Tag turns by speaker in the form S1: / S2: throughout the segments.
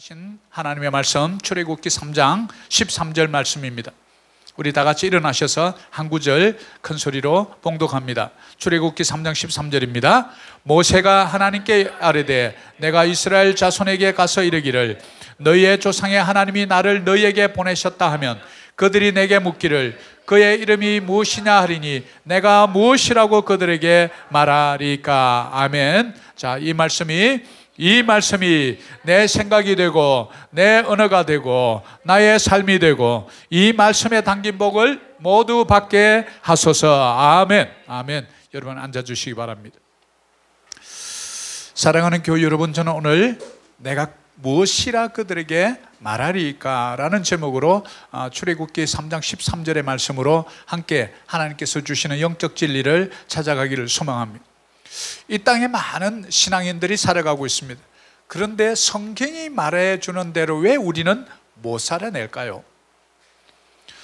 S1: 하신 하나님의 말씀 출애굽기 3장 13절 말씀입니다. 우리 다 같이 일어나셔서 한 구절 큰 소리로 봉독합니다. 출애굽기 3장 13절입니다. 모세가 하나님께 아뢰되 내가 이스라엘 자손에게 가서 이르기를 너희의 조상의 하나님이 나를 너희에게 보내셨다 하면 그들이 내게 묻기를 그의 이름이 무엇이냐 하리니 내가 무엇이라고 그들에게 말하리까. 아멘. 자, 이 말씀이 내 생각이 되고 내 언어가 되고 나의 삶이 되고 이 말씀에 담긴 복을 모두 받게 하소서. 아멘. 아멘. 여러분 앉아주시기 바랍니다. 사랑하는 교회 여러분, 저는 오늘 내가 무엇이라 그들에게 말하리까 라는 제목으로 출애굽기 3장 13절의 말씀으로 함께 하나님께서 주시는 영적 진리를 찾아가기를 소망합니다. 이 땅에 많은 신앙인들이 살아가고 있습니다. 그런데 성경이 말해주는 대로 왜 우리는 못 살아낼까요?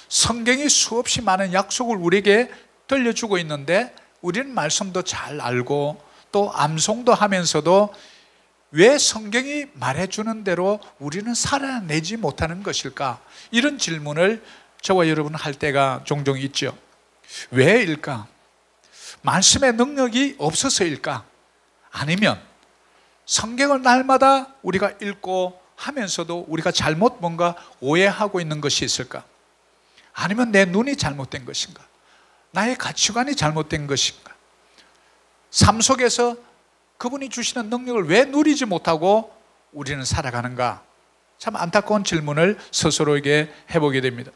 S1: 성경이 수없이 많은 약속을 우리에게 들려주고 있는데 우리는 말씀도 잘 알고 또 암송도 하면서도 왜 성경이 말해주는 대로 우리는 살아내지 못하는 것일까? 이런 질문을 저와 여러분 할 때가 종종 있죠. 왜일까? 말씀의 능력이 없어서일까? 아니면 성경을 날마다 우리가 읽고 하면서도 우리가 잘못 뭔가 오해하고 있는 것이 있을까? 아니면 내 눈이 잘못된 것인가? 나의 가치관이 잘못된 것인가? 삶 속에서 그분이 주시는 능력을 왜 누리지 못하고 우리는 살아가는가? 참 안타까운 질문을 스스로에게 해보게 됩니다.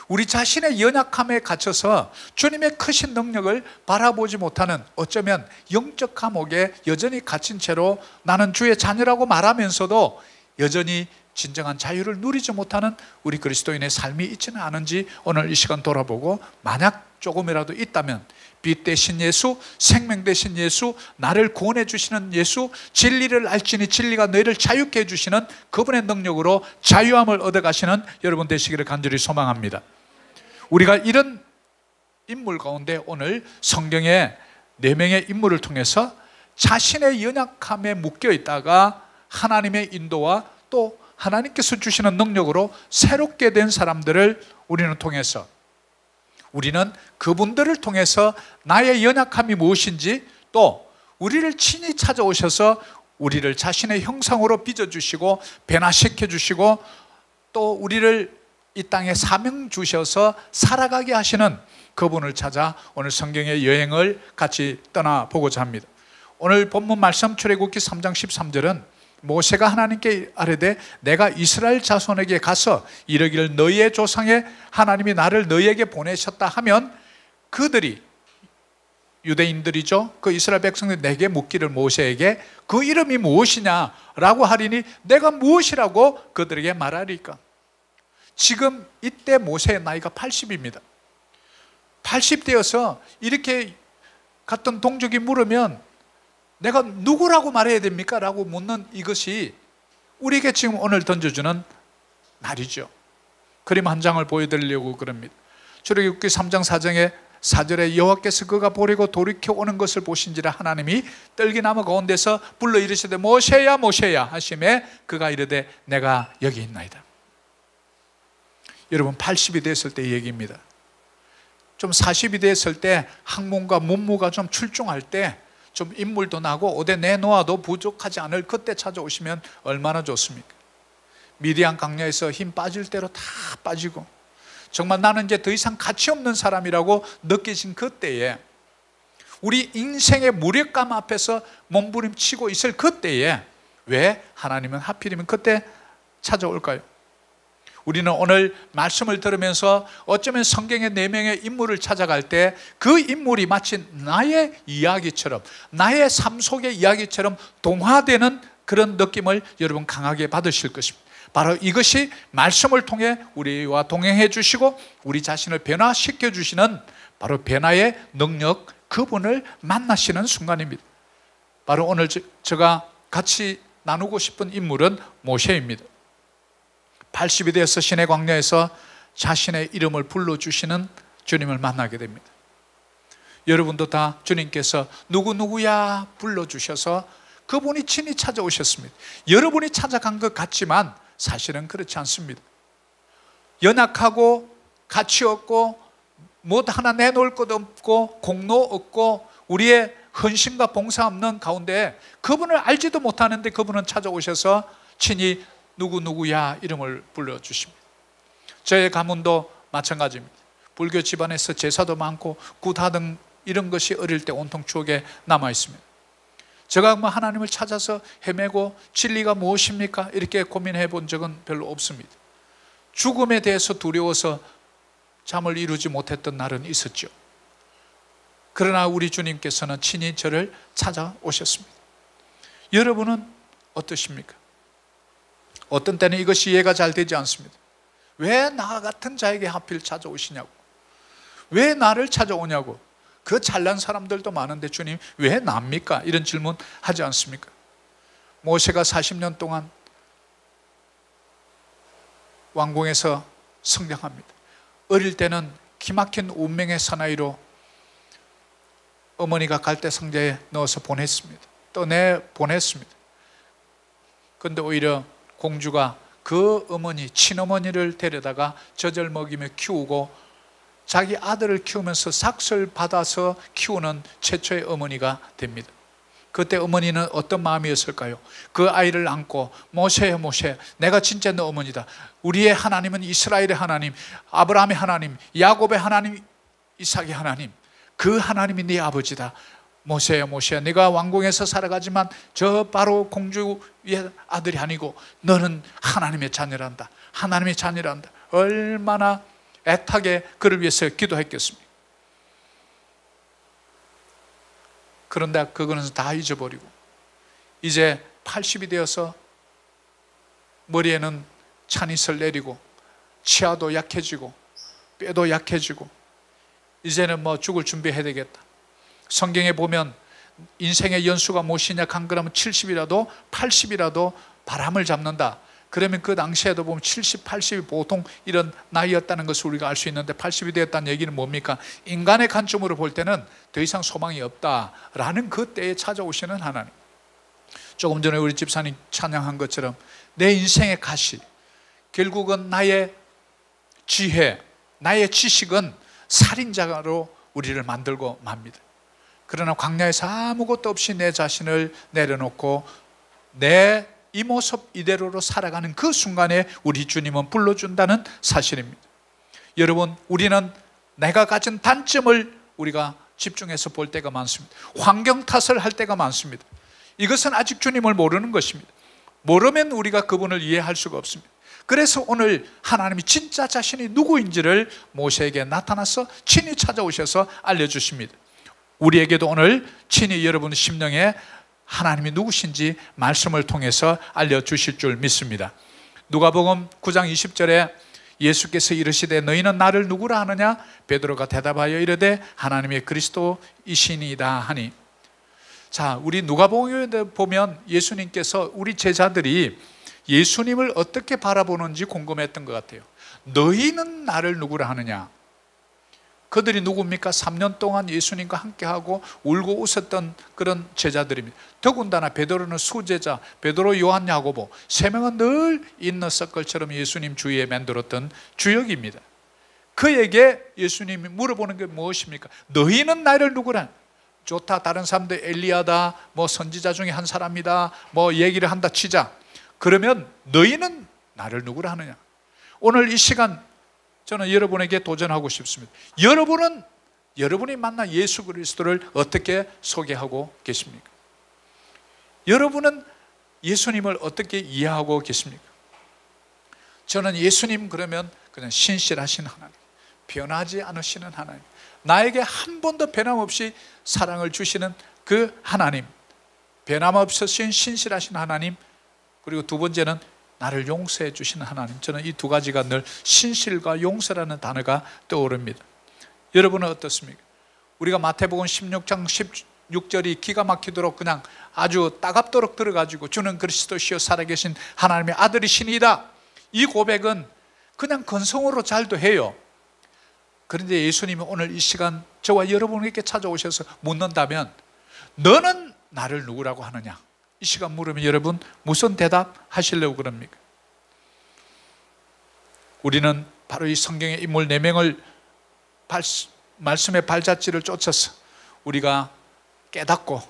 S1: 우리 자신의 연약함에 갇혀서 주님의 크신 능력을 바라보지 못하는, 어쩌면 영적 감옥에 여전히 갇힌 채로 나는 주의 자녀라고 말하면서도 여전히 진정한 자유를 누리지 못하는 우리 그리스도인의 삶이 있지는 않은지 오늘 이 시간 돌아보고, 만약 조금이라도 있다면 빛 대신 예수, 생명 대신 예수, 나를 구원해 주시는 예수, 진리를 알지니 진리가 너희를 자유케 해주시는 그분의 능력으로 자유함을 얻어가시는 여러분 되시기를 간절히 소망합니다. 우리가 이런 인물 가운데 오늘 성경의 4명의 인물을 통해서 자신의 연약함에 묶여 있다가 하나님의 인도와 또 하나님께서 주시는 능력으로 새롭게 된 사람들을 우리는 통해서, 우리는 그분들을 통해서 나의 연약함이 무엇인지, 또 우리를 친히 찾아오셔서 우리를 자신의 형상으로 빚어주시고 변화시켜 주시고 또 우리를 이 땅에 사명 주셔서 살아가게 하시는 그분을 찾아 오늘 성경의 여행을 같이 떠나보고자 합니다. 오늘 본문 말씀 출애굽기 3장 13절은 모세가 하나님께 아뢰되 내가 이스라엘 자손에게 가서 이르기를 너희의 조상의 하나님이 나를 너희에게 보내셨다 하면 그들이, 유대인들이죠, 그 이스라엘 백성들이 내게 묻기를 모세에게 그 이름이 무엇이냐라고 하리니 내가 무엇이라고 그들에게 말하리까. 지금 이때 모세의 나이가 80입니다 80되어서 이렇게 갔던 동족이 물으면 내가 누구라고 말해야 됩니까? 라고 묻는 이것이 우리에게 지금 오늘 던져주는 말이죠. 그림 한 장을 보여드리려고 그럽니다. 출애굽기 3장 4절에 여호와께서 그가 보리고 돌이켜 오는 것을 보신지라 하나님이 떨기나무 가운데서 불러 이르시되 모세야 모세야 하시매 그가 이르되 내가 여기 있나이다. 여러분 80이 됐을 때 얘기입니다. 좀 40이 됐을 때 학문과 문무가 좀 출중할 때 좀 인물도 나고 어디 내놓아도 부족하지 않을 그때 찾아오시면 얼마나 좋습니까? 미디안 강야에서 힘 빠질 대로 다 빠지고 정말 나는 이제 더 이상 가치 없는 사람이라고 느끼신 그때에, 우리 인생의 무력감 앞에서 몸부림치고 있을 그때에 왜 하나님은 하필이면 그때 찾아올까요? 우리는 오늘 말씀을 들으면서 어쩌면 성경의 4명의 인물을 찾아갈 때 그 인물이 마치 나의 이야기처럼, 나의 삶 속의 이야기처럼 동화되는 그런 느낌을 여러분 강하게 받으실 것입니다. 바로 이것이 말씀을 통해 우리와 동행해 주시고 우리 자신을 변화시켜 주시는 바로 변화의 능력, 그분을 만나시는 순간입니다. 바로 오늘 제가 같이 나누고 싶은 인물은 모세입니다. 80이 되어서 시내 광야에서 자신의 이름을 불러주시는 주님을 만나게 됩니다. 여러분도 다 주님께서 누구누구야 불러주셔서 그분이 친히 찾아오셨습니다. 여러분이 찾아간 것 같지만 사실은 그렇지 않습니다. 연약하고 가치 없고 뭐 하나 내놓을 것 없고 공로 없고 우리의 헌신과 봉사 없는 가운데 그분을 알지도 못하는데 그분은 찾아오셔서 친히 누구누구야 이름을 불러주십니다. 저의 가문도 마찬가지입니다. 불교 집안에서 제사도 많고 구타 등 이런 것이 어릴 때 온통 추억에 남아 있습니다. 제가 뭐 하나님을 찾아서 헤매고 진리가 무엇입니까? 이렇게 고민해 본 적은 별로 없습니다. 죽음에 대해서 두려워서 잠을 이루지 못했던 날은 있었죠. 그러나 우리 주님께서는 친히 저를 찾아오셨습니다. 여러분은 어떠십니까? 어떤 때는 이것이 이해가 잘 되지 않습니다. 왜 나 같은 자에게 하필 찾아오시냐고, 왜 나를 찾아오냐고. 그 잘난 사람들도 많은데 주님 왜 납니까? 이런 질문 하지 않습니까? 모세가 40년 동안 왕궁에서 성장합니다. 어릴 때는 기막힌 운명의 사나이로 어머니가 갈대 상자에 넣어서 보냈습니다. 또 보냈습니다. 그런데 오히려 공주가 그 어머니, 친어머니를 데려다가 젖을 먹이며 키우고 자기 아들을 키우면서 삭설 받아서 키우는 최초의 어머니가 됩니다. 그때 어머니는 어떤 마음이었을까요? 그 아이를 안고 모세야 모세, 내가 진짜 너 어머니다. 우리의 하나님은 이스라엘의 하나님, 아브라함의 하나님, 야곱의 하나님, 이삭의 하나님, 그 하나님이 네 아버지다. 모세야 모세야, 네가 왕궁에서 살아가지만 저 바로 공주의 아들이 아니고 너는 하나님의 자녀란다. 하나님의 자녀란다. 얼마나 애타게 그를 위해서 기도했겠습니까? 그런데 그거는 다 잊어버리고 이제 80이 되어서 머리에는 찬이슬 내리고 치아도 약해지고 뼈도 약해지고 이제는 뭐 죽을 준비해야 되겠다. 성경에 보면 인생의 연수가 무엇이냐 한 그러면 70이라도 80이라도 바람을 잡는다. 그러면 그 당시에도 보면 70, 80이 보통 이런 나이였다는 것을 우리가 알 수 있는데 80이 되었다는 얘기는 뭡니까? 인간의 관점으로 볼 때는 더 이상 소망이 없다라는 그 때에 찾아오시는 하나님. 조금 전에 우리 집사님 찬양한 것처럼 내 인생의 가시, 결국은 나의 지혜, 나의 지식은 살인자로 우리를 만들고 맙니다. 그러나 광야에서 아무것도 없이 내 자신을 내려놓고 내 이 모습 이대로로 살아가는 그 순간에 우리 주님은 불러준다는 사실입니다. 여러분, 우리는 내가 가진 단점을 우리가 집중해서 볼 때가 많습니다. 환경 탓을 할 때가 많습니다. 이것은 아직 주님을 모르는 것입니다. 모르면 우리가 그분을 이해할 수가 없습니다. 그래서 오늘 하나님이 진짜 자신이 누구인지를 모세에게 나타나서 친히 찾아오셔서 알려주십니다. 우리에게도 오늘 친히 여러분 심령에 하나님이 누구신지 말씀을 통해서 알려주실 줄 믿습니다. 누가복음 9장 20절에 예수께서 이르시되 너희는 나를 누구라 하느냐? 베드로가 대답하여 이르되 하나님의 그리스도이시니이다 하니. 자, 우리 누가복음에 보면 예수님께서 우리 제자들이 예수님을 어떻게 바라보는지 궁금했던 것 같아요. 너희는 나를 누구라 하느냐? 그들이 누굽니까? 3년 동안 예수님과 함께하고 울고 웃었던 그런 제자들입니다. 더군다나 베드로는 수제자, 베드로, 요한, 야고보 세 명은 늘 인너서클처럼 예수님 주위에 만들었던 주역입니다. 그에게 예수님이 물어보는 게 무엇입니까? 너희는 나를 누구라? 좋다, 다른 사람들 엘리야다, 뭐 선지자 중에 한 사람이다, 뭐 얘기를 한다 치자. 그러면 너희는 나를 누구라 하느냐? 오늘 이 시간 저는 여러분에게 도전하고 싶습니다. 여러분이 만난 예수 그리스도를 어떻게 소개하고 계십니까? 여러분은 예수님을 어떻게 이해하고 계십니까? 저는 예수님 그러면 그냥 신실하신 하나님, 변하지 않으시는 하나님, 나에게 한 번도 변함없이 사랑을 주시는 그 하나님, 변함없으신 신실하신 하나님, 그리고 두 번째는 나를 용서해 주시는 하나님. 저는 이 두 가지가 늘 신실과 용서라는 단어가 떠오릅니다. 여러분은 어떻습니까? 우리가 마태복음 16장 16절이 기가 막히도록 그냥 아주 따갑도록 들어가지고 주는 그리스도시요 살아계신 하나님의 아들이시니이다, 이 고백은 그냥 건성으로 잘도 해요. 그런데 예수님이 오늘 이 시간 저와 여러분에게 찾아오셔서 묻는다면 너는 나를 누구라고 하느냐? 이 시간 물으면 여러분 무슨 대답 하시려고 그럽니까? 우리는 바로 이 성경의 인물 4명을 말씀의 발자취를 쫓아서 우리가 깨닫고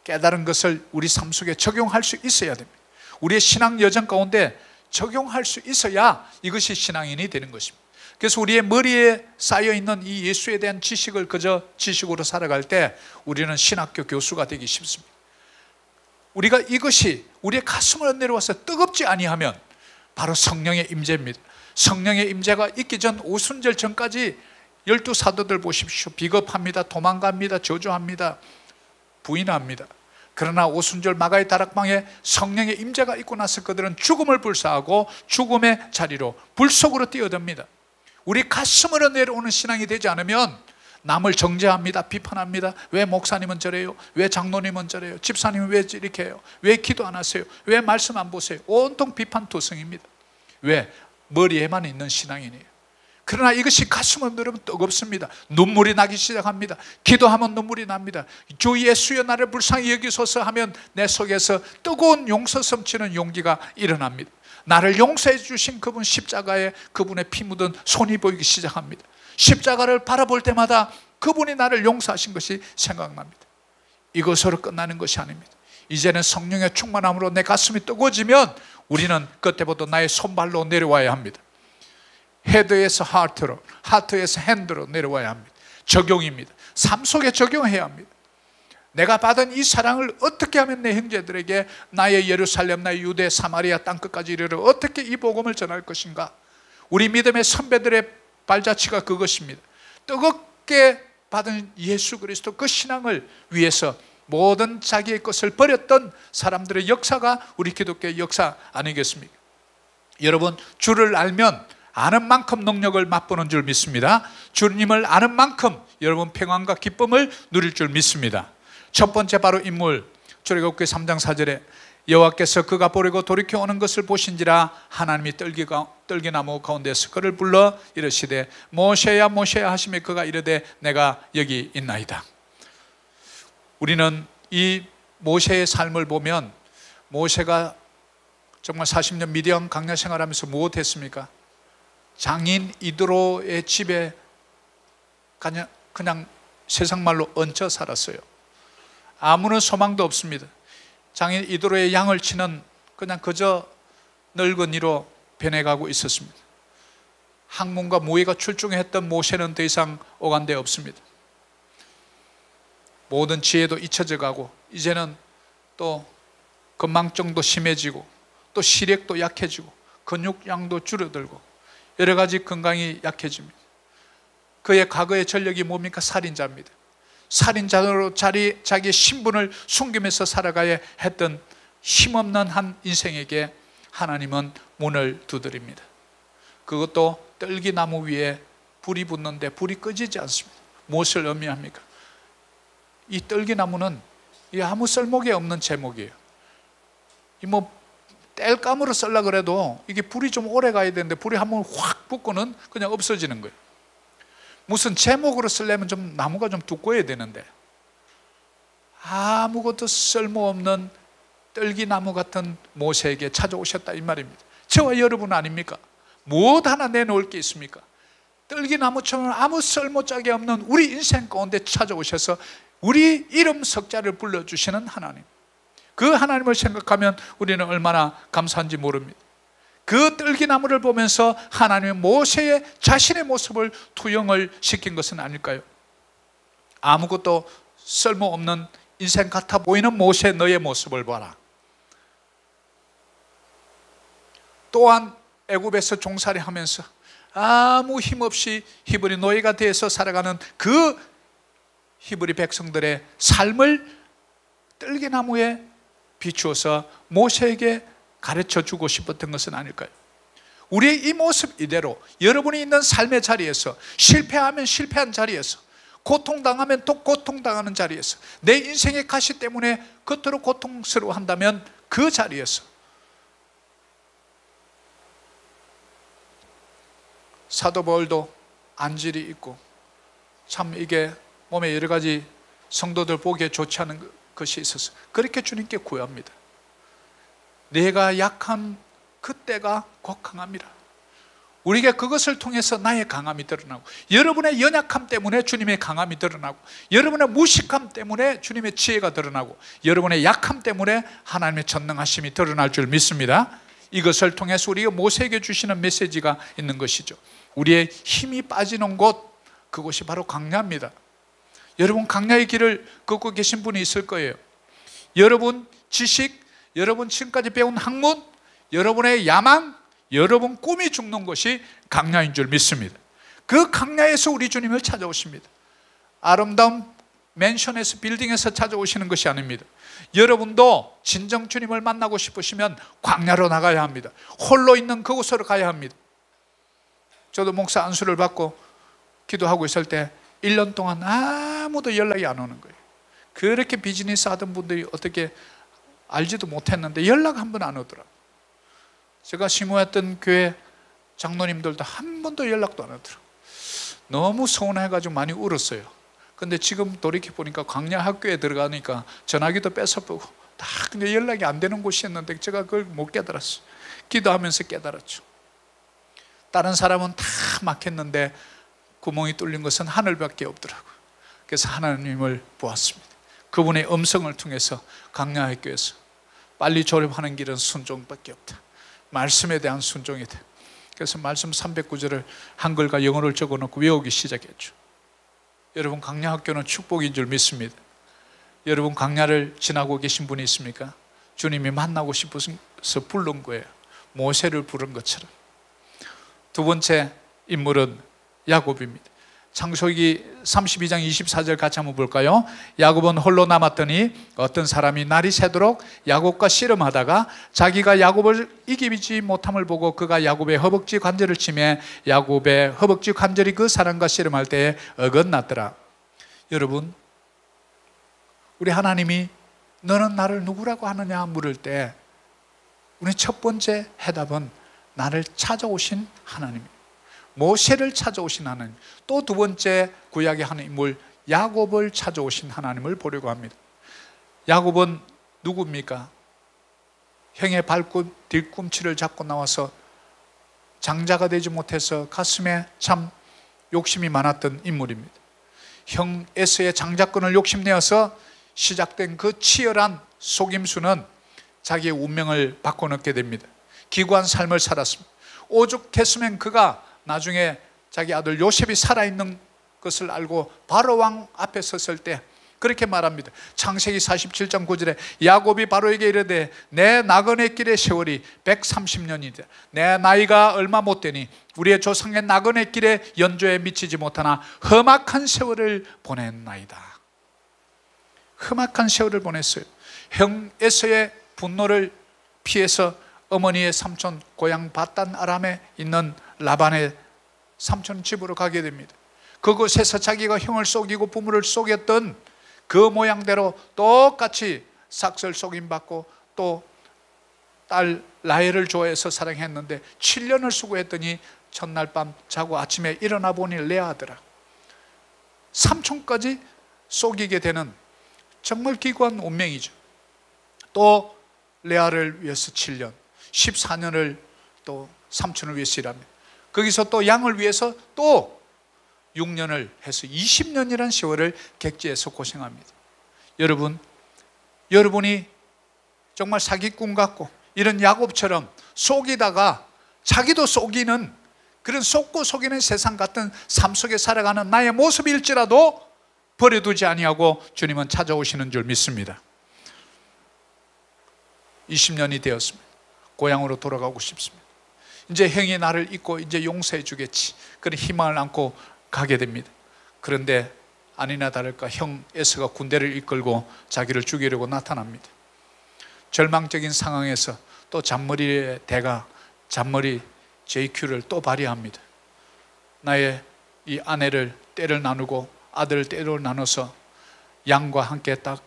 S1: 깨달은 것을 우리 삶 속에 적용할 수 있어야 됩니다. 우리의 신앙 여정 가운데 적용할 수 있어야 이것이 신앙인이 되는 것입니다. 그래서 우리의 머리에 쌓여있는 이 예수에 대한 지식을 그저 지식으로 살아갈 때 우리는 신학교 교수가 되기 쉽습니다. 우리가 이것이 우리의 가슴으로 내려와서 뜨겁지 아니하면 바로 성령의 임재입니다. 성령의 임재가 있기 전 오순절 전까지 12사도들 보십시오. 비겁합니다. 도망갑니다. 저주합니다. 부인합니다. 그러나 오순절 마가의 다락방에 성령의 임재가 있고 나서 그들은 죽음을 불사하고 죽음의 자리로 불 속으로 뛰어듭니다. 우리 가슴으로 내려오는 신앙이 되지 않으면 남을 정죄합니다. 비판합니다. 왜 목사님은 저래요? 왜 장로님은 저래요? 집사님은 왜 이렇게 해요? 왜 기도 안 하세요? 왜 말씀 안 보세요? 온통 비판투성입니다. 왜? 머리에만 있는 신앙인이에요. 그러나 이것이 가슴을 누르면 뜨겁습니다. 눈물이 나기 시작합니다. 기도하면 눈물이 납니다. 주 예수여 나를 불쌍히 여기소서 하면 내 속에서 뜨거운 용서 넘치는 용기가 일어납니다. 나를 용서해 주신 그분 십자가에 그분의 피 묻은 손이 보이기 시작합니다. 십자가를 바라볼 때마다 그분이 나를 용서하신 것이 생각납니다. 이것으로 끝나는 것이 아닙니다. 이제는 성령의 충만함으로 내 가슴이 뜨거워지면 우리는 그때부터 나의 손발로 내려와야 합니다. 헤드에서 하트로, 하트에서 핸드로 내려와야 합니다. 적용입니다. 삶 속에 적용해야 합니다. 내가 받은 이 사랑을 어떻게 하면 내 형제들에게 나의 예루살렘, 나의 유대, 사마리아 땅끝까지 이르러 어떻게 이 복음을 전할 것인가? 우리 믿음의 선배들의 발자취가 그것입니다. 뜨겁게 받은 예수 그리스도 그 신앙을 위해서 모든 자기의 것을 버렸던 사람들의 역사가 우리 기독교의 역사 아니겠습니까? 여러분, 주를 알면 아는 만큼 능력을 맛보는 줄 믿습니다. 주님을 아는 만큼 여러분 평안과 기쁨을 누릴 줄 믿습니다. 첫 번째 바로 인물, 출애굽기 3장 4절에 여호와께서 그가 버리고 돌이켜 오는 것을 보신지라 하나님이 떨기나무 가운데서 그를 불러 이르시되 모세야 모세야 하시며 그가 이르되 내가 여기 있나이다. 우리는 이 모세의 삶을 보면 모세가 정말 40년 미디안 광야 생활하면서 무엇 했습니까? 장인 이드로의 집에 그냥 세상 말로 얹혀 살았어요. 아무런 소망도 없습니다. 장인 이드로의 양을 치는 그냥 그저 늙은이로 변해가고 있었습니다. 학문과 무예가 출중했던 모세는 더 이상 오간 데 없습니다. 모든 지혜도 잊혀져 가고 이제는 또 건망증도 심해지고 또 시력도 약해지고 근육량도 줄어들고 여러 가지 건강이 약해집니다. 그의 과거의 전력이 뭡니까? 살인자입니다. 살인자로 자기의 신분을 숨기면서 살아가야 했던 힘없는 한 인생에게 하나님은 문을 두드립니다. 그것도 떨기나무 위에 불이 붙는데 불이 꺼지지 않습니다. 무엇을 의미합니까? 이 떨기나무는 아무 쓸모가 없는 제목이에요. 땔감으로 쓰려고 그래도 이게 불이 좀 오래 가야 되는데 불이 한번 확 붙고는 그냥 없어지는 거예요. 무슨 제목으로 쓰려면 좀 나무가 좀 두꺼워야 되는데 아무것도 쓸모없는 떨기나무 같은 모세에게 찾아오셨다 이 말입니다. 저와 여러분 아닙니까? 무엇 하나 내놓을 게 있습니까? 떨기나무처럼 아무 쓸모짝이 없는 우리 인생 가운데 찾아오셔서 우리 이름 석자를 불러주시는 하나님, 그 하나님을 생각하면 우리는 얼마나 감사한지 모릅니다. 그 떨기나무를 보면서 하나님은 모세의 자신의 모습을 투영을 시킨 것은 아닐까요? 아무것도 쓸모없는 인생 같아 보이는 모세 너의 모습을 봐라. 또한 애굽에서 종살이 하면서 아무 힘없이 히브리 노예가 되어서 살아가는 그 히브리 백성들의 삶을 떨기나무에 비추어서 모세에게 가르쳐 주고 싶었던 것은 아닐까요? 우리의 이 모습 이대로 여러분이 있는 삶의 자리에서 실패하면 실패한 자리에서 고통당하면 또 고통당하는 자리에서 내 인생의 가시 때문에 그토록 고통스러워한다면 그 자리에서 사도 바울도 안질이 있고 참 이게 몸에 여러 가지 성도들 보기에 좋지 않은 것이 있어서 그렇게 주님께 구합니다. 내가 약한 그때가 곧 강함이라. 우리에게 그것을 통해서 나의 강함이 드러나고, 여러분의 연약함 때문에 주님의 강함이 드러나고, 여러분의 무식함 때문에 주님의 지혜가 드러나고, 여러분의 약함 때문에 하나님의 전능하심이 드러날 줄 믿습니다. 이것을 통해서 우리가 모세에게 주시는 메시지가 있는 것이죠. 우리의 힘이 빠지는 곳, 그곳이 바로 광야입니다. 여러분, 광야의 길을 걷고 계신 분이 있을 거예요. 여러분 지식, 여러분 지금까지 배운 학문, 여러분의 야망, 여러분 꿈이 죽는 것이 광야인 줄 믿습니다. 그 광야에서 우리 주님을 찾아오십니다. 아름다운 맨션에서, 빌딩에서 찾아오시는 것이 아닙니다. 여러분도 진정 주님을 만나고 싶으시면 광야로 나가야 합니다. 홀로 있는 그곳으로 가야 합니다. 저도 목사 안수를 받고 기도하고 있을 때 1년 동안 아무도 연락이 안 오는 거예요. 그렇게 비즈니스 하던 분들이 어떻게 알지도 못했는데 연락 한 번 안 오더라고요. 제가 심호했던 교회 장로님들도 한 번도 연락도 안 하더라고요. 너무 서운해가지고 많이 울었어요. 근데 지금 돌이켜보니까 광야 학교에 들어가니까 전화기도 뺏어보고 다 근데 연락이 안 되는 곳이었는데 제가 그걸 못 깨달았어요. 기도하면서 깨달았죠. 다른 사람은 다 막혔는데 구멍이 뚫린 것은 하늘밖에 없더라고요. 그래서 하나님을 보았습니다. 그분의 음성을 통해서 광야 학교에서 빨리 졸업하는 길은 순종밖에 없다. 말씀에 대한 순종이다. 그래서 말씀 309절을 한글과 영어를 적어놓고 외우기 시작했죠. 여러분, 광야 학교는 축복인 줄 믿습니다. 여러분, 광야를 지나고 계신 분이 있습니까? 주님이 만나고 싶어서 부른 거예요. 모세를 부른 것처럼. 두 번째 인물은 야곱입니다. 창세기 32장 24절 같이 한번 볼까요? 야곱은 홀로 남았더니 어떤 사람이 날이 새도록 야곱과 씨름하다가 자기가 야곱을 이기지 못함을 보고 그가 야곱의 허벅지 관절을 치매 야곱의 허벅지 관절이 그 사람과 씨름할 때에 어긋났더라. 여러분, 우리 하나님이 너는 나를 누구라고 하느냐 물을 때 우리 첫 번째 해답은 나를 찾아오신 하나님입니다. 모세를 찾아오신 하나님, 또 두 번째 구약의 한 인물 야곱을 찾아오신 하나님을 보려고 합니다. 야곱은 누굽니까? 형의 뒤꿈치를 잡고 나와서 장자가 되지 못해서 가슴에 참 욕심이 많았던 인물입니다. 형 에서의 장자권을 욕심내어서 시작된 그 치열한 속임수는 자기의 운명을 바꿔놓게 됩니다. 기구한 삶을 살았습니다. 오죽했으면 그가 나중에 자기 아들 요셉이 살아있는 것을 알고 바로 왕 앞에 섰을 때 그렇게 말합니다. 창세기 47장 9절에 야곱이 바로에게 이르되 내 나그네 길의 세월이 130년이다. 내 나이가 얼마 못 되니 우리의 조상의 나그네 길의 연조에 미치지 못하나 험악한 세월을 보냈나이다. 험악한 세월을 보냈어요. 형 에서의 분노를 피해서 어머니의 삼촌 고향 바단 아람에 있는 라반의 삼촌 집으로 가게 됩니다. 그곳에서 자기가 형을 속이고 부모를 속였던 그 모양대로 똑같이 삭설 속임받고 또 딸 라헬을 좋아해서 사랑했는데 7년을 수고했더니 첫날 밤 자고 아침에 일어나 보니 레아더라. 삼촌까지 속이게 되는 정말 기구한 운명이죠. 또 레아를 위해서 7년, 14년을 또 삼촌을 위해서 일합니다. 거기서 또 양을 위해서 또 6년을 해서 20년이라는 세월을 객지에서 고생합니다. 여러분이 정말 사기꾼 같고 이런 야곱처럼 속이다가 자기도 속이는 그런 속고 속이는 세상 같은 삶 속에 살아가는 나의 모습일지라도 버려두지 아니하고 주님은 찾아오시는 줄 믿습니다. 20년이 되었습니다. 고향으로 돌아가고 싶습니다. 이제 형이 나를 잊고 이제 용서해 주겠지, 그런 희망을 안고 가게 됩니다. 그런데 아니나 다를까 형 에서가 군대를 이끌고 자기를 죽이려고 나타납니다. 절망적인 상황에서 또 잔머리의 대가 잔머리 JQ를 또 발휘합니다. 나의 이 아내를 떼를 나누고 아들을 떼로 나눠서 양과 함께 딱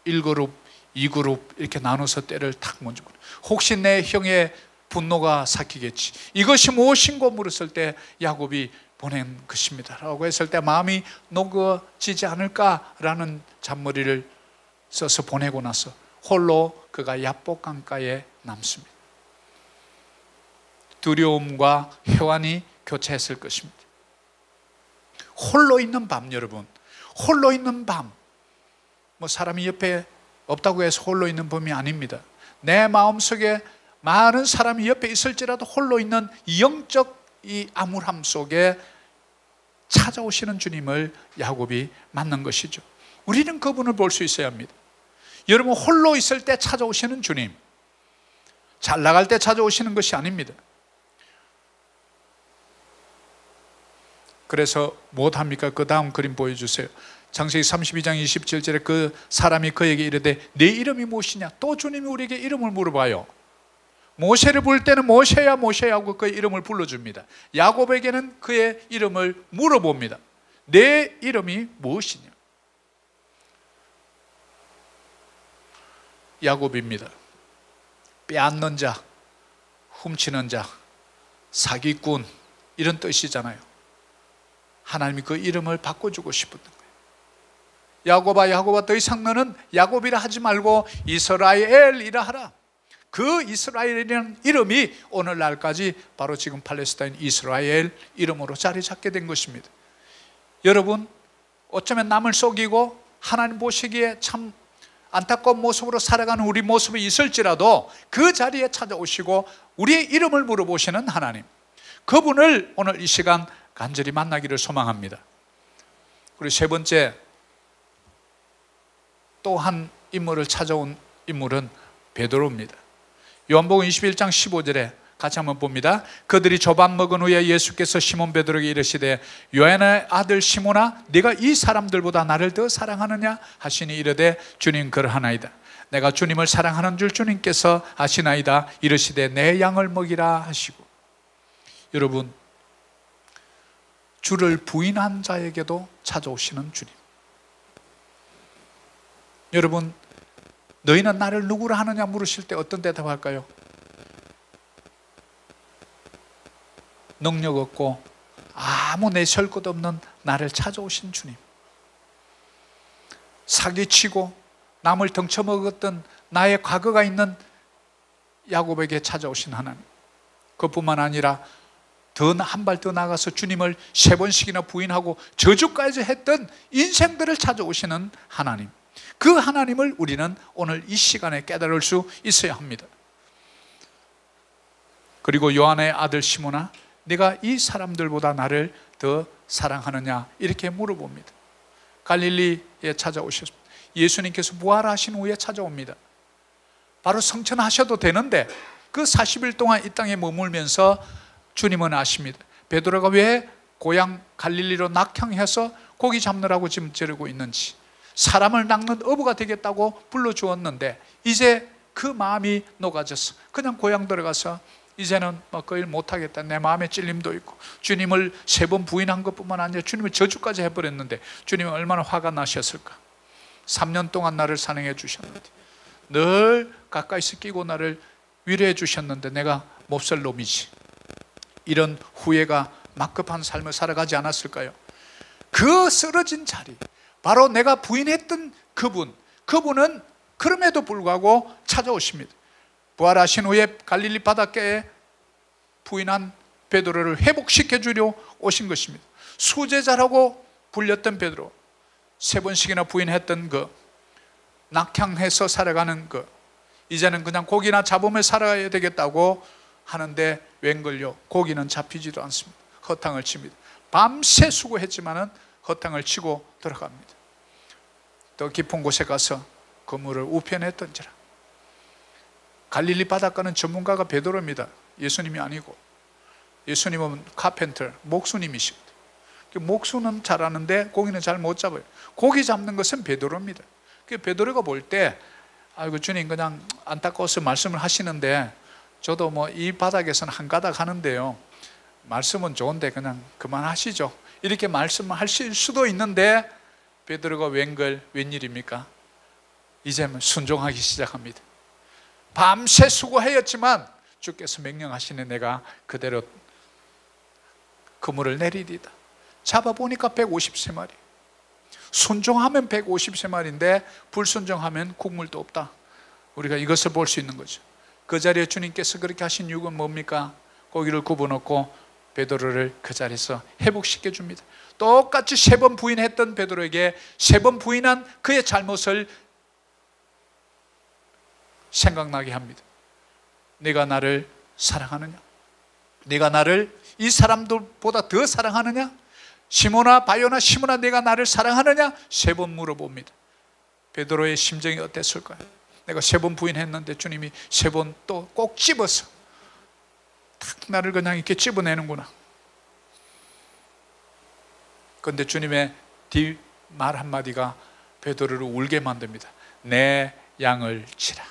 S1: 1그룹 2그룹 이렇게 나눠서 떼를 탁 먼저, 혹시 내 형의 분노가 삭히겠지, 이것이 무엇인고 물었을 때 야곱이 보낸 것입니다 라고 했을 때 마음이 녹아지지 않을까라는 잔머리를 써서 보내고 나서 홀로 그가 야복 강가에 남습니다. 두려움과 회환이 교차했을 것입니다. 홀로 있는 밤, 여러분, 홀로 있는 밤, 사람이 옆에 없다고 해서 홀로 있는 밤이 아닙니다. 내 마음속에 많은 사람이 옆에 있을지라도 홀로 있는 영적 이 암울함 속에 찾아오시는 주님을 야곱이 만난 것이죠. 우리는 그분을 볼 수 있어야 합니다. 여러분, 홀로 있을 때 찾아오시는 주님, 잘 나갈 때 찾아오시는 것이 아닙니다. 그래서 무엇합니까? 그 다음 그림 보여주세요. 창세기 32장 27절에 그 사람이 그에게 이르되 네 이름이 무엇이냐? 또 주님이 우리에게 이름을 물어봐요. 모세를 부를 때는 모세야 모세야 하고 그의 이름을 불러줍니다. 야곱에게는 그의 이름을 물어봅니다. 내 이름이 무엇이냐? 야곱입니다. 빼앗는 자, 훔치는 자, 사기꾼, 이런 뜻이잖아요. 하나님이 그 이름을 바꿔주고 싶었던 거예요. 야곱아 야곱아, 더 이상 너는 야곱이라 하지 말고 이스라엘이라 하라. 그 이스라엘이라는 이름이 오늘날까지 바로 지금 팔레스타인 이스라엘 이름으로 자리 잡게 된 것입니다. 여러분, 어쩌면 남을 속이고 하나님 보시기에 참 안타까운 모습으로 살아가는 우리 모습이 있을지라도 그 자리에 찾아오시고 우리의 이름을 물어보시는 하나님, 그분을 오늘 이 시간 간절히 만나기를 소망합니다. 그리고 세 번째, 또 한 인물을 찾아온 인물은 베드로입니다. 요한복음 21장 15절에 같이 한번 봅니다. 그들이 조밥 먹은 후에 예수께서 시몬 베드로에게 이르시되 요한의 아들 시몬아, 네가 이 사람들보다 나를 더 사랑하느냐 하시니 이르되 주님 그러하나이다. 내가 주님을 사랑하는 줄 주님께서 아시나이다. 이르시되 내 양을 먹이라 하시고. 여러분, 주를 부인한 자에게도 찾아오시는 주님. 여러분, 너희는 나를 누구라 하느냐 물으실 때 어떤 대답할까요? 능력 없고 아무 내세울 것 없는 나를 찾아오신 주님, 사기치고 남을 덩쳐먹었던 나의 과거가 있는 야곱에게 찾아오신 하나님, 그뿐만 아니라 한 발 더 나가서 주님을 3번씩이나 부인하고 저주까지 했던 인생들을 찾아오시는 하나님, 그 하나님을 우리는 오늘 이 시간에 깨달을 수 있어야 합니다. 그리고 요한의 아들 시몬아, 네가 이 사람들보다 나를 더 사랑하느냐 이렇게 물어봅니다. 갈릴리에 찾아오셨습니다. 예수님께서 부활하신 후에 찾아옵니다. 바로 성천하셔도 되는데 그 40일 동안 이 땅에 머물면서 주님은 아십니다. 베드로가 왜 고향 갈릴리로 낙향해서 고기 잡느라고 지금 저러고 있는지, 사람을 낚는 어부가 되겠다고 불러주었는데 이제 그 마음이 녹아져서 그냥 고향 들어가서 이제는 그 일 못하겠다, 내 마음에 찔림도 있고 주님을 3번 부인한 것뿐만 아니라 주님을 저주까지 해버렸는데 주님은 얼마나 화가 나셨을까. 3년 동안 나를 사랑해 주셨는데, 늘 가까이서 끼고 나를 위로해 주셨는데 내가 몹쓸 놈이지, 이런 후회가 막급한 삶을 살아가지 않았을까요? 그 쓰러진 자리, 바로 내가 부인했던 그분은 그럼에도 불구하고 찾아오십니다. 부활하신 후에 갈릴리 바닷가에 부인한 베드로를 회복시켜 주려 오신 것입니다. 수제자라고 불렸던 베드로, 3번씩이나 부인했던 낙향해서 살아가는 이제는 그냥 고기나 잡으며 살아야 되겠다고 하는데 웬걸요, 고기는 잡히지도 않습니다. 허탕을 칩니다. 밤새 수고했지만은 허탕을 치고 들어갑니다. 더 깊은 곳에 가서 그물을 우편에 던지라. 갈릴리 바닷가는 전문가가 베드로입니다. 예수님이 아니고. 예수님은 카펜터, 목수님이시거든요. 목수는 잘하는데 고기는 잘 못 잡아요. 고기 잡는 것은 베드로입니다. 베드로가 볼 때 아이고 주님 그냥 안타까워서 말씀을 하시는데 저도 이 바닥에서는 한 가닥 하는데요, 말씀은 좋은데 그냥 그만하시죠, 이렇게 말씀하실 수도 있는데 베드로가 웬일입니까? 이제 순종하기 시작합니다. 밤새 수고하였지만 주께서 명령하시니 내가 그대로 그물을 내리리다. 잡아보니까 150세마리. 순종하면 150세마리인데 불순종하면 국물도 없다. 우리가 이것을 볼 수 있는 거죠. 그 자리에 주님께서 그렇게 하신 이유가 뭡니까? 고기를 굽어놓고 베드로를 그 자리에서 회복시켜 줍니다. 똑같이 3번 부인했던 베드로에게 3번 부인한 그의 잘못을 생각나게 합니다. 네가 나를 사랑하느냐? 네가 나를 이 사람들보다 더 사랑하느냐? 시몬아, 바요나, 시몬아, 네가 나를 사랑하느냐? 3번 물어봅니다. 베드로의 심정이 어땠을까요? 내가 3번 부인했는데 주님이 3번 또 꼭 집어서 탁 나를 그냥 이렇게 집어내는구나. 그런데 주님의 뒷말 한마디가 베드로를 울게 만듭니다. 내 양을 치라.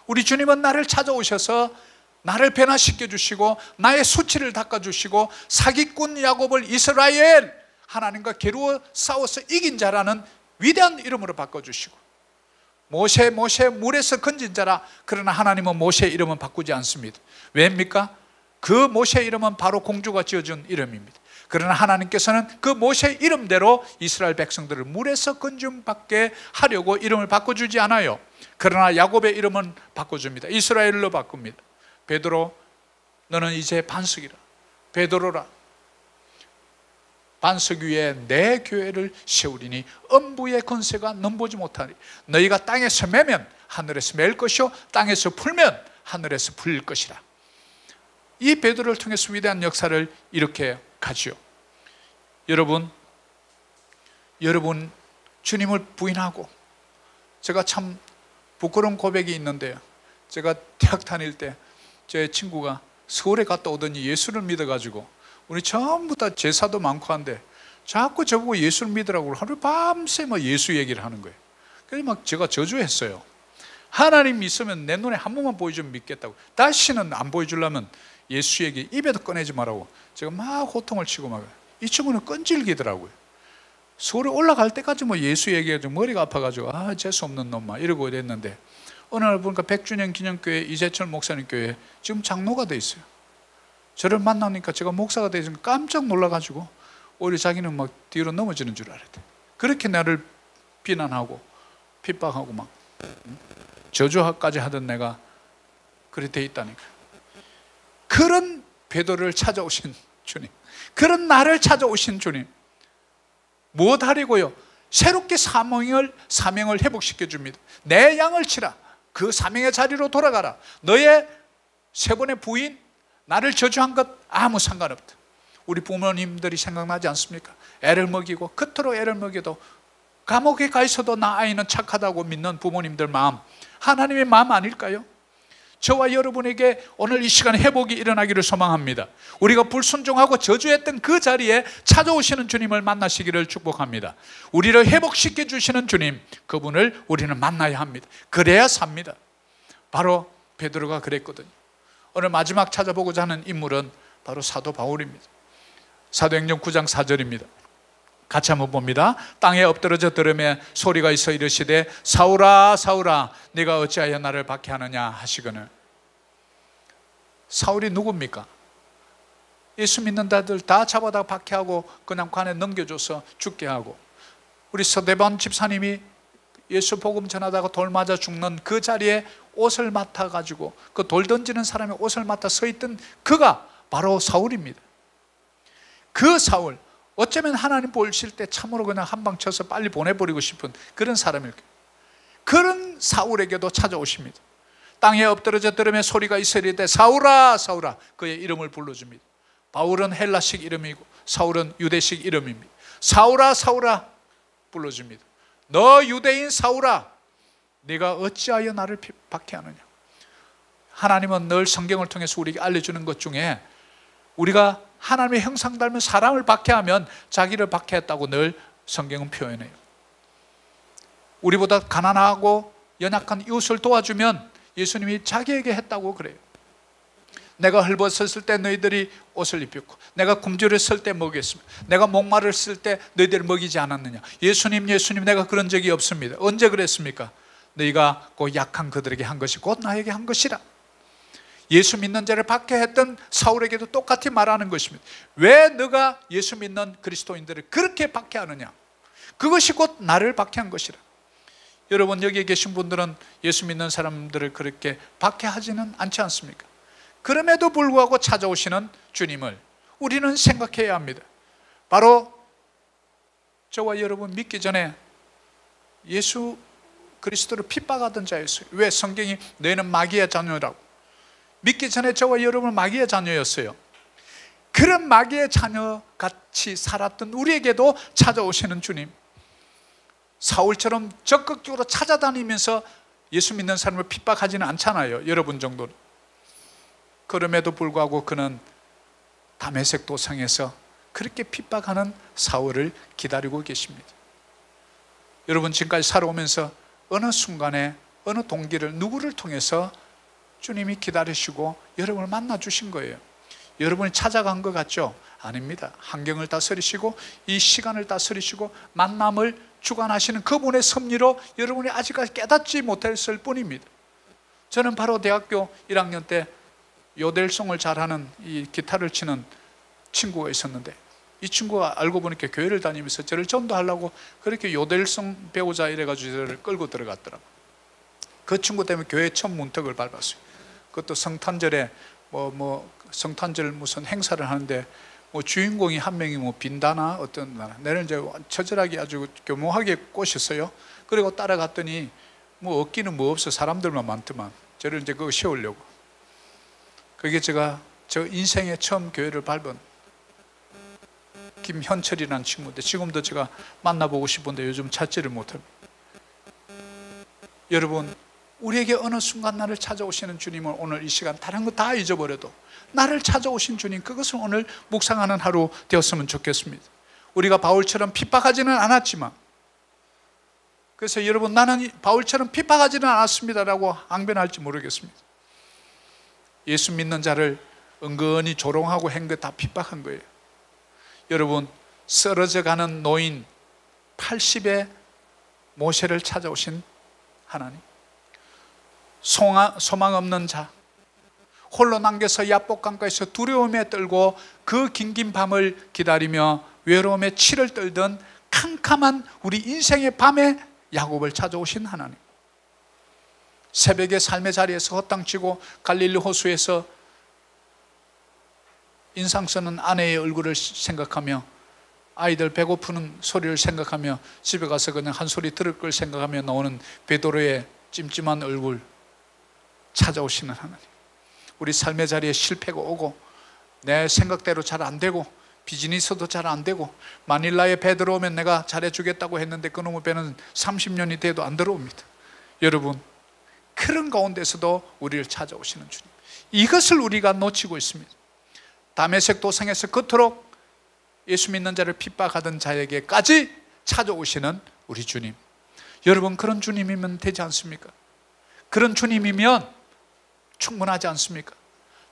S1: 우리 주님은 나를 찾아오셔서 나를 변화시켜 주시고 나의 수치를 닦아주시고 사기꾼 야곱을 이스라엘, 하나님과 겨루어 싸워서 이긴 자라는 위대한 이름으로 바꿔주시고, 모세 물에서 건진 자라. 그러나 하나님은 모세의 이름은 바꾸지 않습니다. 왜입니까? 그 모세의 이름은 바로 공주가 지어준 이름입니다. 그러나 하나님께서는 그 모세의 이름대로 이스라엘 백성들을 물에서 건짐받게 하려고 이름을 바꿔주지 않아요. 그러나 야곱의 이름은 바꿔줍니다. 이스라엘로 바꿉니다. 베드로, 너는 이제 반석이라. 베드로라, 반석 위에 내 교회를 세우리니 음부의 권세가 넘보지 못하리. 너희가 땅에서 매면 하늘에서 맬 것이요 땅에서 풀면 하늘에서 풀릴 것이라. 이 베드로를 통해서 위대한 역사를 이렇게 가지요. 여러분 주님을 부인하고, 제가 참 부끄러운 고백이 있는데요, 제가 대학 다닐 때 제 친구가 서울에 갔다 오더니 예수를 믿어가지고, 우리 전부 다 제사도 많고 한데 자꾸 저보고 예수를 믿으라고 하루 밤새 막 예수 얘기를 하는 거예요. 그래서 막 제가 저주했어요. 하나님 있으면 내 눈에 한 번만 보여주면 믿겠다고. 다시는 안 보여주려면 예수 얘기 입에도 꺼내지 말라고 제가 막 호통을 치고 막. 이 친구는 끈질기더라고요. 서울에 올라갈 때까지 뭐 예수 얘기해가지고 머리가 아파가지고 재수없는 놈 막 이러고 이랬는데, 어느 날 보니까 100주년 기념교회 이재철 목사님 교회에 지금 장로가 돼 있어요. 저를 만나니까 제가 목사가 돼 있으니까 깜짝 놀라가지고 오히려 자기는 막 뒤로 넘어지는 줄 알았대. 그렇게 나를 비난하고 핍박하고 막 저주까지 하던 내가 그렇게 돼 있다니까. 그런 베드로를 찾아오신 주님, 그런 나를 찾아오신 주님, 무엇하리고요? 새롭게 사명을 회복시켜 줍니다. 내 양을 치라. 그 사명의 자리로 돌아가라. 너의 3번의 부인, 나를 저주한 것 아무 상관없다. 우리 부모님들이 생각나지 않습니까? 애를 먹이고 그토록 애를 먹여도 감옥에 가 있어도 나 아이는 착하다고 믿는 부모님들 마음, 하나님의 마음 아닐까요? 저와 여러분에게 오늘 이 시간에 회복이 일어나기를 소망합니다. 우리가 불순종하고 저주했던 그 자리에 찾아오시는 주님을 만나시기를 축복합니다. 우리를 회복시켜 주시는 주님, 그분을 우리는 만나야 합니다. 그래야 삽니다. 바로 베드로가 그랬거든요. 오늘 마지막 찾아보고자 하는 인물은 바로 사도 바울입니다. 사도행전 9장 4절입니다. 같이 한번 봅니다. 땅에 엎드러져 들으며 소리가 있어 이르시되 사울아 사울아 네가 어찌하여 나를 박해하느냐 하시거늘. 사울이 누굽니까? 예수 믿는 자들 다 잡아다 박해하고 그냥 관에 넘겨줘서 죽게 하고, 우리 서대반 집사님이 예수 복음 전하다가 돌 맞아 죽는 그 자리에 옷을 맡아가지고 그 돌 던지는 사람의 옷을 맡아 서 있던 그가 바로 사울입니다. 그 사울, 어쩌면 하나님 보실 때 참으로 그냥 한방 쳐서 빨리 보내버리고 싶은 그런 사람일 거예요. 그런 사울에게도 찾아오십니다. 땅에 엎드러져 들으며 소리가 있으리되 사울아 사울아, 그의 이름을 불러줍니다. 바울은 헬라식 이름이고 사울은 유대식 이름입니다. 사울아 사울아 불러줍니다. 너 유대인 사울아, 네가 어찌하여 나를 박해하느냐. 하나님은 늘 성경을 통해서 우리에게 알려주는 것 중에, 우리가 하나님의 형상 닮은 사람을 박해하면 자기를 박해했다고 늘 성경은 표현해요. 우리보다 가난하고 연약한 이웃을 도와주면 예수님이 자기에게 했다고 그래요. 내가 헐벗었을 때 너희들이 옷을 입혔고, 내가 굶주렸을 때 먹였습니다. 내가 목마르셨을 때 너희들을 먹이지 않았느냐. 예수님 내가 그런 적이 없습니다. 언제 그랬습니까? 너희가 그 약한 그들에게 한 것이 곧 나에게 한 것이라. 예수 믿는 자를 박해했던 사울에게도 똑같이 말하는 것입니다. 왜 너가 예수 믿는 그리스도인들을 그렇게 박해하느냐. 그것이 곧 나를 박해한 것이라. 여러분 여기에 계신 분들은 예수 믿는 사람들을 그렇게 박해하지는 않지 않습니까? 그럼에도 불구하고 찾아오시는 주님을 우리는 생각해야 합니다. 바로 저와 여러분 믿기 전에 예수 그리스도를 핍박하던 자였어요. 왜? 성경이 너희는 마귀의 자녀라고. 믿기 전에 저와 여러분은 마귀의 자녀였어요. 그런 마귀의 자녀같이 살았던 우리에게도 찾아오시는 주님, 사울처럼 적극적으로 찾아다니면서 예수 믿는 사람을 핍박하지는 않잖아요. 여러분 정도는. 그럼에도 불구하고 그는 다메섹 도상에서 그렇게 핍박하는 사울을 기다리고 계십니다. 여러분 지금까지 살아오면서 어느 순간에 어느 동기를 누구를 통해서 주님이 기다리시고 여러분을 만나 주신 거예요. 여러분이 찾아간 것 같죠? 아닙니다. 환경을 다스리시고 이 시간을 다스리시고 만남을 주관하시는 그분의 섭리로 여러분이 아직까지 깨닫지 못했을 뿐입니다. 저는 바로 대학교 1학년 때 요델송을 잘하는 이 기타를 치는 친구가 있었는데, 이 친구가 알고 보니까 교회를 다니면서 저를 전도하려고 그렇게 요델송 배우자 이래가지고 저를 끌고 들어갔더라고요. 그 친구 때문에 교회 첫 문턱을 밟았어요. 그것도 성탄절에 성탄절 무슨 행사를 하는데 주인공이 한 명이 빈다나 어떤 나라, 내는 이제 처절하게 아주 교묘하게 꼬셨어요. 그리고 따라갔더니 얻기는 없어, 사람들만 많더만. 저를 이제 그거 세우려고. 그게 제가 저 인생에 처음 교회를 밟은 김현철이라는 친구인데, 지금도 제가 만나보고 싶은데 요즘 찾지를 못합니다. 여러분, 우리에게 어느 순간 나를 찾아오시는 주님을 오늘 이 시간 다른 거 다 잊어버려도 나를 찾아오신 주님, 그것을 오늘 묵상하는 하루 되었으면 좋겠습니다. 우리가 바울처럼 핍박하지는 않았지만, 그래서 여러분 나는 바울처럼 핍박하지는 않았습니다라고 앙변할지 모르겠습니다. 예수 믿는 자를 은근히 조롱하고 한 거 다 핍박한 거예요. 여러분, 쓰러져가는 노인 80의 모세를 찾아오신 하나님, 소망 없는 자 홀로 남겨서 야복강가에서 두려움에 떨고 그 긴긴 밤을 기다리며 외로움에 치를 떨던 캄캄한 우리 인생의 밤에 야곱을 찾아오신 하나님, 새벽에 삶의 자리에서 헛땅치고 갈릴리 호수에서 인상 쓰는 아내의 얼굴을 생각하며 아이들 배고프는 소리를 생각하며 집에 가서 그냥 한 소리 들을 걸 생각하며 나오는 베드로의 찜찜한 얼굴 찾아오시는 하나님, 우리 삶의 자리에 실패가 오고 내 생각대로 잘 안 되고 비즈니스도 잘 안 되고 마닐라에 배 들어오면 내가 잘해주겠다고 했는데 그놈의 배는 30년이 돼도 안 들어옵니다. 여러분, 그런 가운데서도 우리를 찾아오시는 주님, 이것을 우리가 놓치고 있습니다. 다메섹 도상에서 그토록 예수 믿는 자를 핍박하던 자에게까지 찾아오시는 우리 주님, 여러분 그런 주님이면 되지 않습니까? 그런 주님이면 충분하지 않습니까?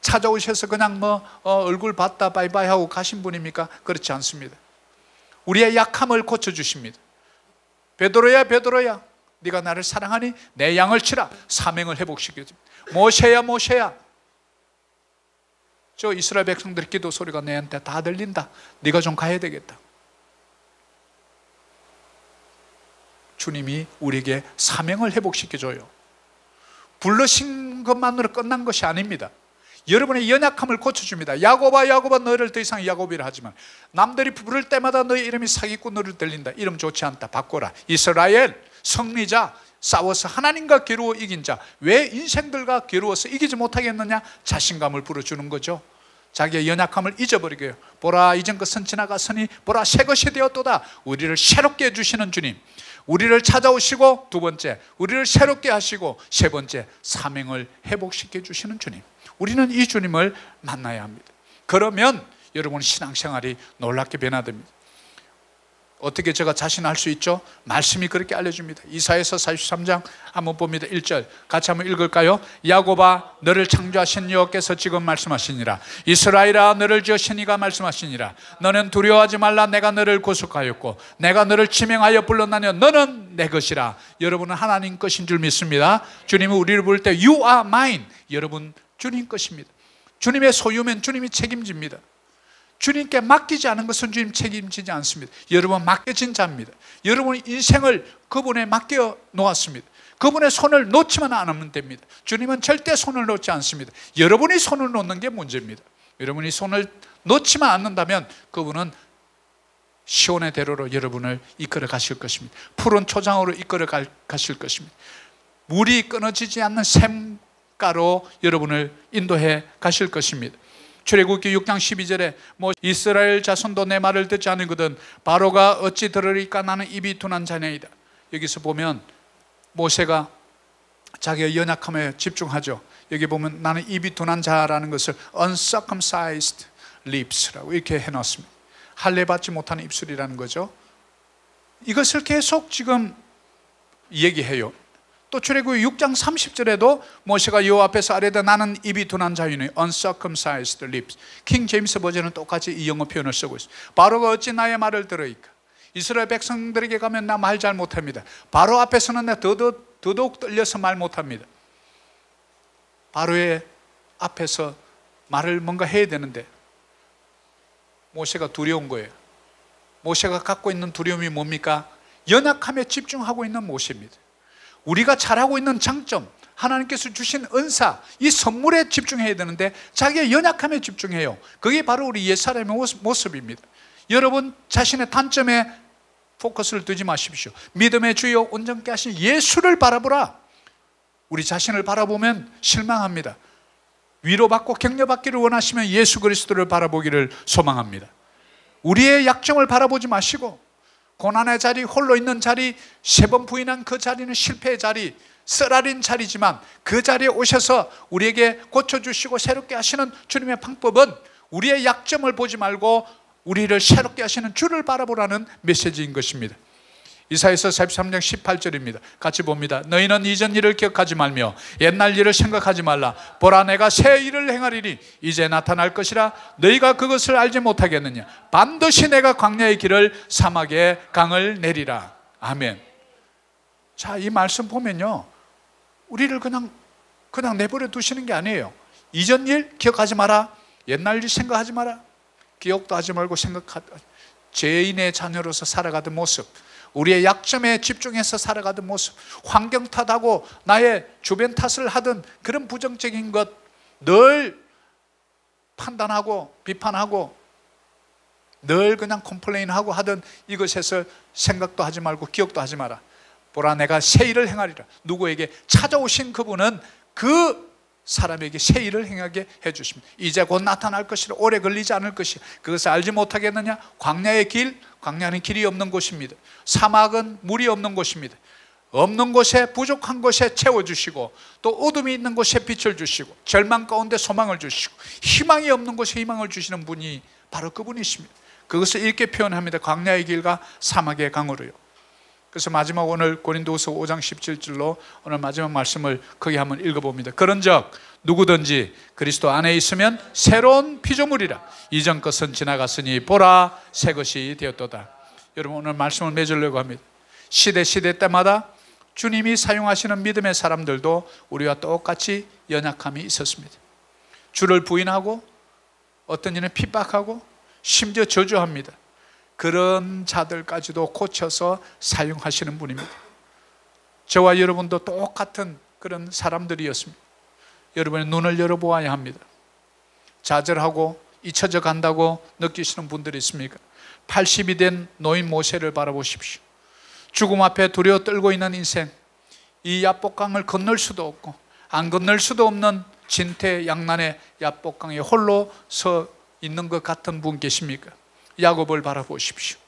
S1: 찾아오셔서 그냥 얼굴 봤다 바이바이 하고 가신 분입니까? 그렇지 않습니다. 우리의 약함을 고쳐주십니다. 베드로야 베드로야, 네가 나를 사랑하니 내 양을 치라. 사명을 회복시켜줍니다. 모세야 모세야, 저 이스라엘 백성들의 기도 소리가 내한테 다 들린다. 네가 좀 가야 되겠다. 주님이 우리에게 사명을 회복시켜줘요. 불러신 것만으로 끝난 것이 아닙니다. 여러분의 연약함을 고쳐줍니다. 야곱아 야곱아, 너를 더 이상 야곱이라 하지만 남들이 부를 때마다 너의 이름이 사기꾼으로 들린다. 이름 좋지 않다, 바꿔라. 이스라엘 승리자, 싸워서 하나님과 겨루어 이긴 자, 왜 인생들과 겨루어서 이기지 못하겠느냐? 자신감을 불어주는 거죠. 자기의 연약함을 잊어버리게요. 보라, 이전 것은 지나갔으니 보라, 새 것이 되었도다. 우리를 새롭게 해주시는 주님, 우리를 찾아오시고, 두 번째 우리를 새롭게 하시고, 세 번째 사명을 회복시켜 주시는 주님, 우리는 이 주님을 만나야 합니다. 그러면 여러분 신앙생활이 놀랍게 변화됩니다. 어떻게 제가 자신할 수 있죠? 말씀이 그렇게 알려줍니다. 이사야서 43장 한번 봅니다. 1절 같이 한번 읽을까요? 야곱아, 너를 창조하신 여호와께서 지금 말씀하시니라. 이스라엘아, 너를 지으신 이가 말씀하시니라. 너는 두려워하지 말라. 내가 너를 구속하였고 내가 너를 지명하여 불렀나니 너는 내 것이라. 여러분은 하나님 것인 줄 믿습니다. 주님은 우리를 부를 때 You are mine, 여러분 주님 것입니다. 주님의 소유면 주님이 책임집니다. 주님께 맡기지 않은 것은 주님 책임지지 않습니다. 여러분 맡겨진 자입니다. 여러분의 인생을 그분에 맡겨 놓았습니다. 그분의 손을 놓지만 않으면 됩니다. 주님은 절대 손을 놓지 않습니다. 여러분이 손을 놓는 게 문제입니다. 여러분이 손을 놓지만 않는다면 그분은 시온의 대로로 여러분을 이끌어 가실 것입니다. 푸른 초장으로 이끌어 가실 것입니다. 물이 끊어지지 않는 샘가로 여러분을 인도해 가실 것입니다. 출애굽기 6장 12절에 이스라엘 자손도 내 말을 듣지 않으거든 바로가 어찌 들으리까 나는 입이 둔한 자녀이다. 여기서 보면 모세가 자기의 연약함에 집중하죠. 여기 보면 나는 입이 둔한 자라는 것을 uncircumcised lips라고 이렇게 해놨습니다. 할례 받지 못하는 입술이라는 거죠. 이것을 계속 지금 얘기해요. 또 출애굽기 6장 30절에도 모세가 여호와 앞에서 아뢰되 나는 입이 둔한 자유니 uncircumcised lips. 킹 제임스 버전은 똑같이 이 영어 표현을 쓰고 있어요. 바로가 어찌 나의 말을 들으리까. 이스라엘 백성들에게 가면 나 말 잘 못합니다. 바로 앞에서는 나 더더욱 떨려서 말 못합니다. 바로의 앞에서 말을 뭔가 해야 되는데 모세가 두려운 거예요. 모세가 갖고 있는 두려움이 뭡니까? 연약함에 집중하고 있는 모세입니다. 우리가 잘하고 있는 장점, 하나님께서 주신 은사, 이 선물에 집중해야 되는데 자기의 연약함에 집중해요. 그게 바로 우리 옛사람의 모습입니다. 여러분 자신의 단점에 포커스를 두지 마십시오. 믿음의 주요 온전케 하신 예수를 바라보라. 우리 자신을 바라보면 실망합니다. 위로받고 격려받기를 원하시면 예수 그리스도를 바라보기를 소망합니다. 우리의 약점을 바라보지 마시고 고난의 자리, 홀로 있는 자리, 3번 부인한 그 자리는 실패의 자리, 쓰라린 자리지만 그 자리에 오셔서 우리에게 고쳐주시고 새롭게 하시는 주님의 방법은 우리의 약점을 보지 말고 우리를 새롭게 하시는 주를 바라보라는 메시지인 것입니다. 이사야서 43장 18절입니다. 같이 봅니다. 너희는 이전 일을 기억하지 말며 옛날 일을 생각하지 말라. 보라 내가 새 일을 행하리니 이제 나타날 것이라 너희가 그것을 알지 못하겠느냐. 반드시 내가 광야의 길을 사막에 강을 내리라. 아멘. 자, 이 말씀 보면요, 우리를 그냥 내버려 두시는 게 아니에요. 이전 일 기억하지 마라. 옛날 일 생각하지 마라. 기억도 하지 말고 죄인의 자녀로서 살아가던 모습, 우리의 약점에 집중해서 살아가던 모습, 환경 탓하고 나의 주변 탓을 하던 그런 부정적인 것 늘 판단하고 비판하고 늘 그냥 컴플레인하고 하던 이것에서 생각도 하지 말고 기억도 하지 마라. 보라 내가 새 일을 행하리라. 누구에게? 찾아오신 그분은 그 사람에게 새 일을 행하게 해주십니다. 이제 곧 나타날 것이라 오래 걸리지 않을 것이야. 그것을 알지 못하겠느냐? 광야의 길, 광야는 길이 없는 곳입니다. 사막은 물이 없는 곳입니다. 없는 곳에, 부족한 곳에 채워주시고 또 어둠이 있는 곳에 빛을 주시고 절망 가운데 소망을 주시고 희망이 없는 곳에 희망을 주시는 분이 바로 그분이십니다. 그것을 이렇게 표현합니다. 광야의 길과 사막의 강으로요. 그래서 마지막 오늘 고린도후서 5장 17절로 오늘 마지막 말씀을 크게 한번 읽어봅니다. 그런즉 누구든지 그리스도 안에 있으면 새로운 피조물이라. 이전 것은 지나갔으니 보라 새 것이 되었도다. 여러분 오늘 말씀을 맺으려고 합니다. 시대 때마다 주님이 사용하시는 믿음의 사람들도 우리와 똑같이 연약함이 있었습니다. 주를 부인하고 어떤 이는 핍박하고 심지어 저주합니다. 그런 자들까지도 고쳐서 사용하시는 분입니다. 저와 여러분도 똑같은 그런 사람들이었습니다. 여러분의 눈을 열어보아야 합니다. 좌절하고 잊혀져 간다고 느끼시는 분들이 있습니까? 80이 된 노인 모세를 바라보십시오. 죽음 앞에 두려워 떨고 있는 인생, 이 야복강을 건널 수도 없고 안 건널 수도 없는 진퇴양난의 야복강에 홀로 서 있는 것 같은 분 계십니까? 야곱을 바라보십시오.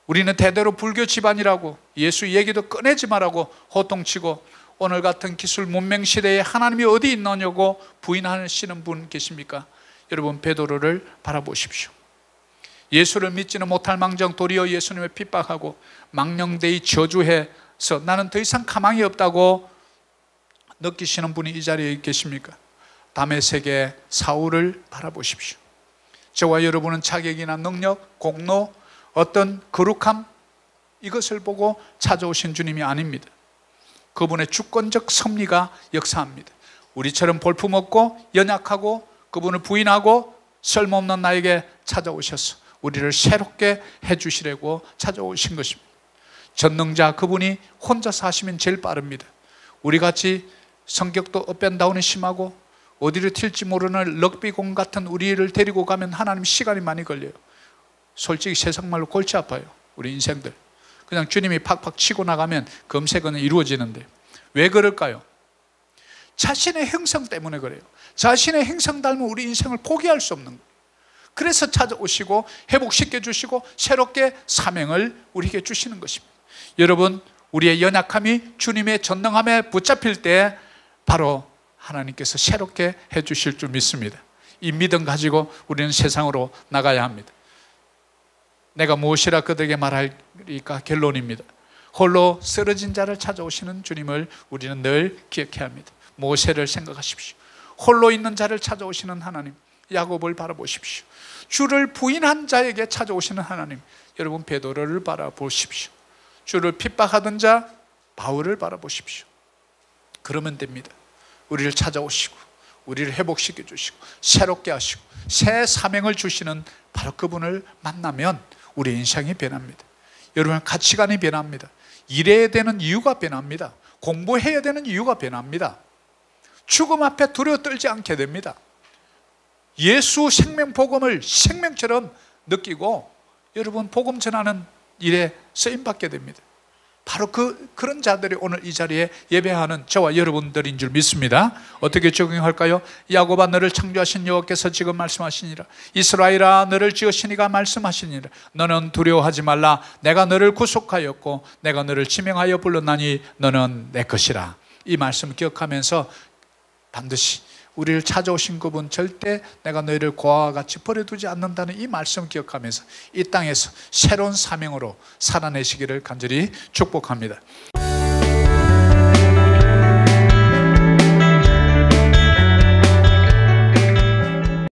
S1: 우리는 대대로 불교 집안이라고 예수 얘기도 꺼내지 말라고 호통치고 오늘 같은 기술 문명 시대에 하나님이 어디 있느냐고 부인하시는 분 계십니까? 여러분 베드로를 바라보십시오. 예수를 믿지는 못할 망정 도리어 예수님을 핍박하고 망령되이 저주해서 나는 더 이상 가망이 없다고 느끼시는 분이 이 자리에 계십니까? 다메섹의 사울을 바라보십시오. 저와 여러분은 자격이나 능력, 공로, 어떤 거룩함 이것을 보고 찾아오신 주님이 아닙니다. 그분의 주권적 섭리가 역사합니다. 우리처럼 볼품없고 연약하고 그분을 부인하고 쓸모없는 나에게 찾아오셔서 우리를 새롭게 해주시려고 찾아오신 것입니다. 전능자 그분이 혼자서 하시면 제일 빠릅니다. 우리같이 성격도 업앤다운이 심하고 어디를 튈지 모르는 럭비공 같은 우리를 데리고 가면 하나님 시간이 많이 걸려요. 솔직히 세상 말로 골치 아파요. 우리 인생들 그냥 주님이 팍팍 치고 나가면 검색은 이루어지는데 왜 그럴까요? 자신의 형성 때문에 그래요. 자신의 형성 닮은 우리 인생을 포기할 수 없는 거예요. 그래서 찾아오시고 회복시켜 주시고 새롭게 사명을 우리에게 주시는 것입니다. 여러분, 우리의 연약함이 주님의 전능함에 붙잡힐 때 바로 하나님께서 새롭게 해주실 줄 믿습니다. 이 믿음 가지고 우리는 세상으로 나가야 합니다. 내가 무엇이라 그들에게 말하리까? 결론입니다. 홀로 쓰러진 자를 찾아오시는 주님을 우리는 늘 기억해야 합니다. 모세를 생각하십시오. 홀로 있는 자를 찾아오시는 하나님, 야곱을 바라보십시오. 주를 부인한 자에게 찾아오시는 하나님, 여러분 베드로를 바라보십시오. 주를 핍박하던 자 바울을 바라보십시오. 그러면 됩니다. 우리를 찾아오시고 우리를 회복시켜 주시고 새롭게 하시고 새 사명을 주시는 바로 그분을 만나면 우리 인생이 변합니다. 여러분, 가치관이 변합니다. 일해야 되는 이유가 변합니다. 공부해야 되는 이유가 변합니다. 죽음 앞에 두려워 떨지 않게 됩니다. 예수 생명 복음을 생명처럼 느끼고 여러분 복음 전하는 일에 쓰임받게 됩니다. 바로 그런 자들이 오늘 이 자리에 예배하는 저와 여러분들인 줄 믿습니다. 어떻게 적용할까요? 야곱아, 너를 창조하신 여호와께서 지금 말씀하시니라. 이스라엘아, 너를 지으신 이가 말씀하시니라. 너는 두려워하지 말라. 내가 너를 구속하였고 내가 너를 지명하여 불렀나니 너는 내 것이라. 이 말씀 기억하면서 반드시 우리를 찾아오신 그분 절대 내가 너희를 고아와 같이 버려두지 않는다는 이 말씀 기억하면서 이 땅에서 새로운 사명으로 살아내시기를 간절히 축복합니다.